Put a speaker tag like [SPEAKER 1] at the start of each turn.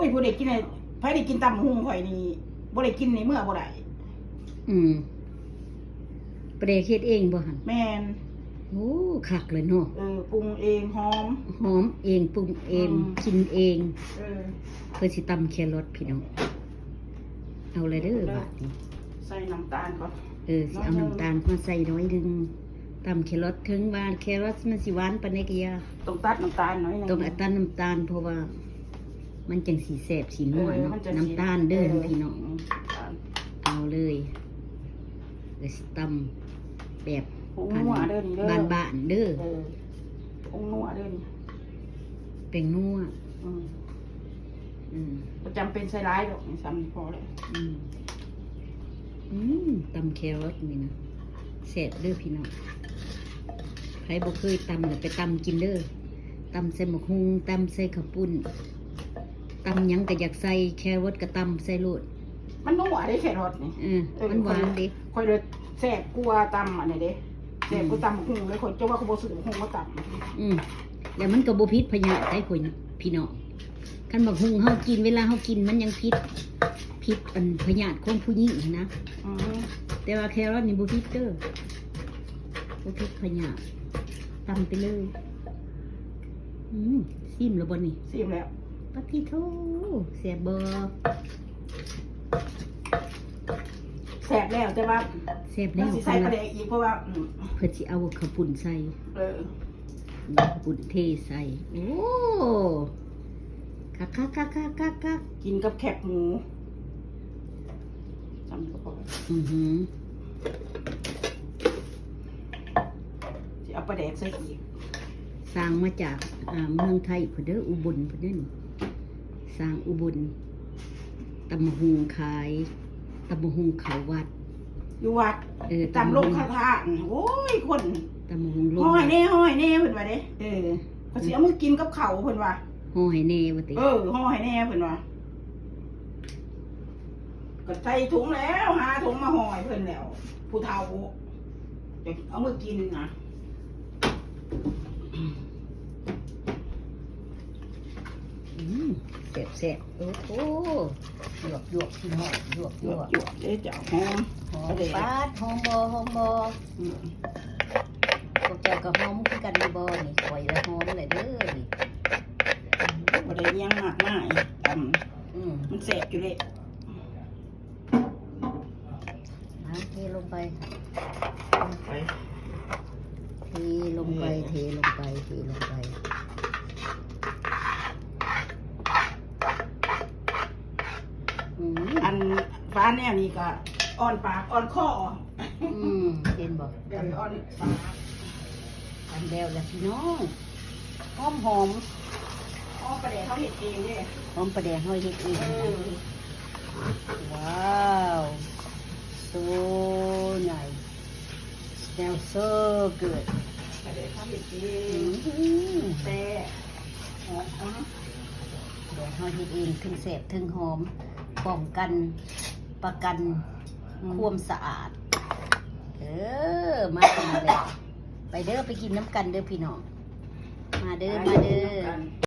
[SPEAKER 1] ยผู้ใดกินไอ้ไผได้กินตำหุงข่อยนี่บ่ได้กินในเมื่อบ่ได้
[SPEAKER 2] เปรย์เฮ็ดเองบ่หั่น
[SPEAKER 1] แม่น
[SPEAKER 2] โอ้คักเลยเนาะ
[SPEAKER 1] ปรุงเองหอม
[SPEAKER 2] หอมเองปรุงเองกินเอง
[SPEAKER 1] เออ
[SPEAKER 2] เพื่อสิตำแครอทพี่น้องเอาเลยเด้อบาดนี้
[SPEAKER 1] ใส่น้ำตาลก่อน
[SPEAKER 2] สิเอาน้ำตาลมาใส่น้อยนึงตำแครอทถึงว่าแครอทมันสิหวานปานใดก็อย่า
[SPEAKER 1] ต้องตัดน้ำตาลหน่อยนึง
[SPEAKER 2] ต้องอัดตันน้ำตาลเพราะว่า มันจังสีแสบสีนัวเนาะ
[SPEAKER 1] มัจะ
[SPEAKER 2] น้ำตาลเด้อพี่น้อง
[SPEAKER 1] น้ำตาล
[SPEAKER 2] เอาเลยเดี๋ยวสิตำแบบ
[SPEAKER 1] ผงนัวเด้อนี่เด้อ
[SPEAKER 2] บ้านๆเด้อ
[SPEAKER 1] ผงนัวเด้อนี่
[SPEAKER 2] เป็นนัว
[SPEAKER 1] บ่จำเป็นใส่ร้ายดอกนี่ซ้ำนี่พอเลย
[SPEAKER 2] ตำแครอทนี่นะแสบเด้อพี่น้องใครบ่เคยตำก็ไปตำกินเด้อตำใส่หมกฮุงตำใส่ข้าวปุ้นตำหยังก็อยากใส่แครอทก็ตำใส่โลด
[SPEAKER 1] มันนัวได้แค่รสนี่
[SPEAKER 2] มันหวานดิ
[SPEAKER 1] ค่อยเลยแซ่บกลัวตำอันนี้เด้แซ่บกลัวตำหุงเลยค่อยจะว่าเขาบ่ซื้อหุงมาตำ
[SPEAKER 2] แล้วมันก็บ่พิษพยาธิได้ผลพี่น้องคันบักฮุงเฮากินเวลาเฮากินมันยังพิษอันพยาธิของผู้หญิงนะแต่ว่าแครอทนี่บ่พิษเด้อบ่พิษพยาธิตำไปเลยซิมแล้วบ่นี่
[SPEAKER 1] ซิมแล้ว
[SPEAKER 2] ปะทิโธแซ่บบ่
[SPEAKER 1] แซ่บแล้วแต่ว่า
[SPEAKER 2] แซ่บ
[SPEAKER 1] มั
[SPEAKER 2] แล้
[SPEAKER 1] น
[SPEAKER 2] ว
[SPEAKER 1] สิใส่ปลาแดกอีกเพราะว่า
[SPEAKER 2] เพิ่นสิเอาข้าวปุ้นใส่ ข้าวปุ้นเทใส่โอ้คักๆๆๆๆ
[SPEAKER 1] กินกับแคบหมูจำก็พอสิเอาปลาแดกใส่อีก
[SPEAKER 2] สร้างมาจากเมืองไทยพุ่นเด้ออุบลพุ่นเด้อนี่สร้างอุบลตำมะฮุงขายตำมะฮุงเขาวัด
[SPEAKER 1] อยู่วัดตำลงข้างทางโอ้ยคน
[SPEAKER 2] ตำมะฮุงลง
[SPEAKER 1] ห้อยแน่เพิ่นว่าเด้เขาสิเอามือกินกับเขาวเพิ่นว่า
[SPEAKER 2] ห้อยแน่ว่าติ
[SPEAKER 1] ห้อยแน่เพิ่นว่าก็ใส่ถุงแล้วหาถุงมาห่อยเพิ่นแล้ว ผู้เฒ่าจะเอามือกินนะ
[SPEAKER 2] แซ่บโอ้โหหยวกพี่น้องหยวก
[SPEAKER 1] หยวกเด้เจ้าหอม
[SPEAKER 2] ปาดหอมบ่พวกเจ้าก็หอมคือกันบ่นี่ข่อยละหอมเลยเด้อนี่
[SPEAKER 1] บ่ได้ยังมากมายตำมันแซ่บอยู่เลย
[SPEAKER 2] เทลงไป
[SPEAKER 1] ไป
[SPEAKER 2] เทลงไป
[SPEAKER 1] อันฟ้าแนวนี้ก็อ่อนปากอ่อนคอ
[SPEAKER 2] เห็นบอก
[SPEAKER 1] อ่อนปาก
[SPEAKER 2] อันเดียวแล้วพี่น้องหอม
[SPEAKER 1] อ๋อประเดี๋ยวเขาเห็ดเองเนี่ย
[SPEAKER 2] หอมประเดี๋ยวเฮาเฮ็ดเองว้าวso nice smells so good
[SPEAKER 1] ประเดี๋ยวเขาเห็ดเองแต่
[SPEAKER 2] เดี๋ยวเฮาเฮ็ดเองถึงแซ่บถึงหอมป้องกันประกันความสะอาดมากินเลยไปเด้อไปกินน้ำกันเด้อพี่น้องมาเด้อ